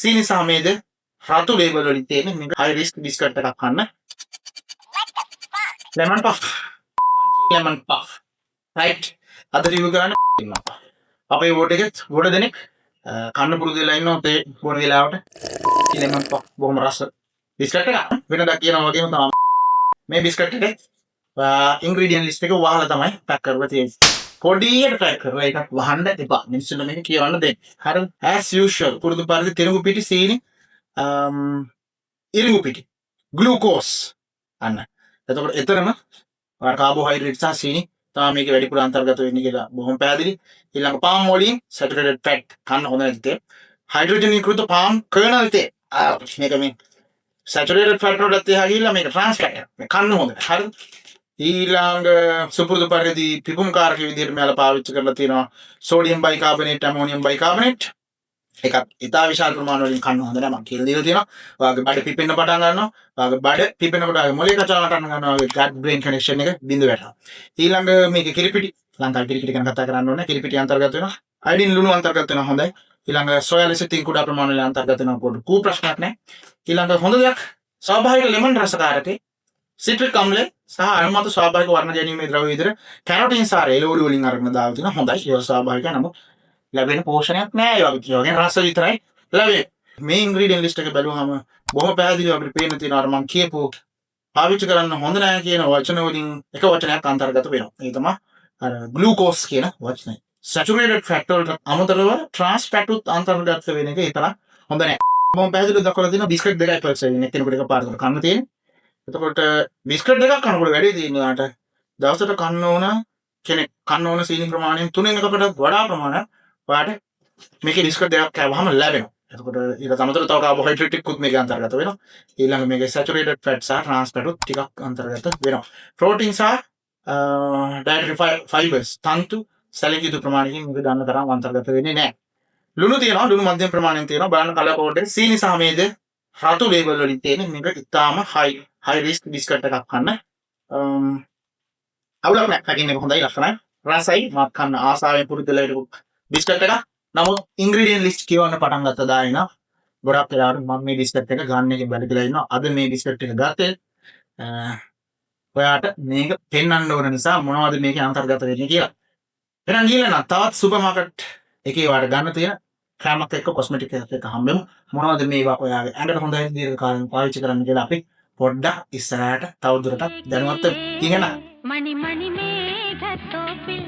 සීනි සාමේද රතු ලේබල් වලින් තියෙන මේක හයි රිස්ක් බිස්කට් එකක් ගන්න. lemon puff. lemon puff. right. අද රිවිව් කරන්න ඉන්නවා. අපේ බෝඩ් එකෙත් ගොඩ දෙනෙක් කන්න පුරුදු වෙලා ඉන්නවා තේ බොන වෙලාවට. lemon puff බොහොම රස බිස්කට් එකක්. වෙනදා කියනවා වගේම තමයි මේ බිස්කට් එකේ ඉන්ග්‍රීඩියන්ට් ලිස්ට් එක වහලා තමයි පැක් කරලා තියෙන්නේ. පොඩියට පැක් කරලා ඒකත් වහන්න එපා. මිනිස්සුන්ට මේක කියවන්න දෙන්න. හරිද? as usual පුරුදු පරිදි තිරුඟු පිටි සීනි ඉරිඟු පිටි ග්ලූකෝස් අන්න. එතකොට එතරම් කාබෝහයිඩ්‍රේට් සහ සීනි තමයි මේකේ වැඩිපුර අන්තර්ගත වෙන්නේ කියලා බොහොම පැහැදිලි. ඊළඟ පාම් ඔලින් සැචුරේටඩ් ෆැට් කන්න හොඳ නැත්තේ. හයිඩ්‍රජනීකృత පාම් කර්නල් තේ. මේක මේ සැචුරේටඩ් ෆැට් වලට තියා ගිහිල්ලා මේක ට්‍රාන්ස් ෆැට් එක. මේ කන්න හොඳ. හරිද? ඊළඟ සුපුරුදු පරිදි පිපුම්කාරක විදිහට මෙයාලා පාවිච්චි කරලා තියෙනවා සෝඩියම් බයිකාබනේට් ඇමෝනියම් බයිකාබනේට්. ඒකත් ඉතා විශාල ප්‍රමාණ වලින් කන්න හොඳ නැහැ. මම කියලා දීලා තියෙනවා. ඔයාගේ බඩ පිපෙන්න පටන් ගන්නවා. ඔයාගේ බඩ පිපෙනකොට ඔයාගේ මොලේ කචාව පටන් ගන්නවා. ඔයාගේ gut brain connection එක බිඳ වැටෙනවා. ඊළඟ මේකේ කිරිපිටි ලංකාවේ කිරිපිටි ගැන කතා කරන්න ඕනේ. කිරිපිටි අන්තර්ගත වෙනවා. අයඩින් ලුණු අන්තර්ගත වෙනවා හොඳයි. ඊළඟ සෝයා ලෙසිතින් කුඩා ප්‍රමාණ වල අන්තර්ගත වෙනවා. පොඩි කූ ප්‍රශ්නයක් නැහැ. ඊළඟ හොඳ දෙයක් ස්වාභාවික ලෙමන් රසකාරකේ සිට්‍රික් අම්ලය සහ අයමත ස්වාභාවික වර්ණ ජනීමේ ද්‍රව්‍ය විදිහට කැරොටින් සහ එළවලු වලින් අරගෙන දාලා තියෙනවා. හොඳයි. ඒක ස්වාභාවිකයි. නමුත් ලැබෙන පෝෂණයක් නෑ. ඒ වගේ රස විතරයි ලැබෙන්නේ. මේ ඉන්ග්‍රීඩියන්ට් ලිස්ට් එක බැලුවම බොහොම පැහැදිලිව අපිට පේන්න තියෙනවා අර මම කියපු පාවිච්චි කරන්න හොඳ නෑ කියන වචන වලින් එක වචනයක් අන්තර්ගත වෙනවා. ඒ තමයි අර ග්ලූකෝස් කියන වචනය. සැචුරේටඩ් ෆැට් වලට අමතරව ට්‍රාන්ස් ෆැට් උත් අන්තර්ගත වෙන එක ඒ තරම් හොඳ නෑ. මම පැහැදිලිව දක්වලා තියෙනවා බිස්කට් දෙකයි පර්චේස් වෙන්නේ. එක්කෙනෙකුට එකපාරට කන්න තියෙන්නේ. එතකොට බිස්කට් දෙකක් කනකොට වැඩි තියෙනවාට දවසට කන්න ඕන කෙනෙක් කන්න ඕන සීනි ප්‍රමාණයෙන් 3 එකකට වඩා ප්‍රමාණයක් ඔයාලට මේකේ බිස්කට් දෙකක් කෑවහම ලැබෙනවා. එතකොට ඊට අමතරව තව කාබෝහයිඩ්‍රේට් ටිකකුත් මේකේ අන්තර්ගත වෙනවා. ඊළඟ මේකේ සැචුරේටඩ් ෆැට් සහ ට්‍රාන්ස් ෆැට් ටිකක් අන්තර්ගත වෙනවා. ප්‍රෝටීන් සහ ඩයටරි ෆයිබර්ස් තන්තු සැලකිය යුතු ප්‍රමාණයකින් මේක ගන්න තරම් අන්තර්ගත වෙන්නේ නැහැ. ලුණු තියෙනවා. ලුණු මධ්‍යම ප්‍රමාණයෙන් තියෙනවා. බලන්න කලර් කෝඩ් එක සීනි සහ මේද රතු ලේබල් වලින් තියෙන මේක ඉතාම හයි රිස්ක් බිස්කට් එකක් ගන්න. අවුලක් නැහැ. පැකින් එක හොඳයි ලස්සනයි. රසයි මාත් කන්න ආසාවෙන් පුරුදු වෙලා ඉරපු බිස්කට් එකක්. නමුත් ඉන්ග්‍රීඩියන්ට් ලිස්ට් කියවන්න පටන් ගත්ත දායන ගොඩක් වෙලාවට මම මේ බිස්කට් එක ගන්න එකෙන් බැලුලා ඉන්නවා. අද මේ බිස්කට් එක ගත්තේ ඔයාට මේක පෙන්වන්න ඕන නිසා මොනවද මේකේ අන්තර්ගත වෙන්නේ කියලා. එහෙනම් ගිහලා නම් තවත් සුපර් මාකට් එකේ ඔයාලට ගන්න තියෙන කෑමක් එක්ක කොස්මෙටික් එකක් එක්ක හම්බෙමු. මොනවද මේවා ඔයාගේ ඇඟට හොඳයි දීර්ඝ කාලෙක පාවිච්චි කරන්න කියලා අපි පොඩ්ඩක් ඉස්සරහට තවදුරටත් දැනුවත් වෙමු. ඉගෙන मणि मणि मेघतोपिल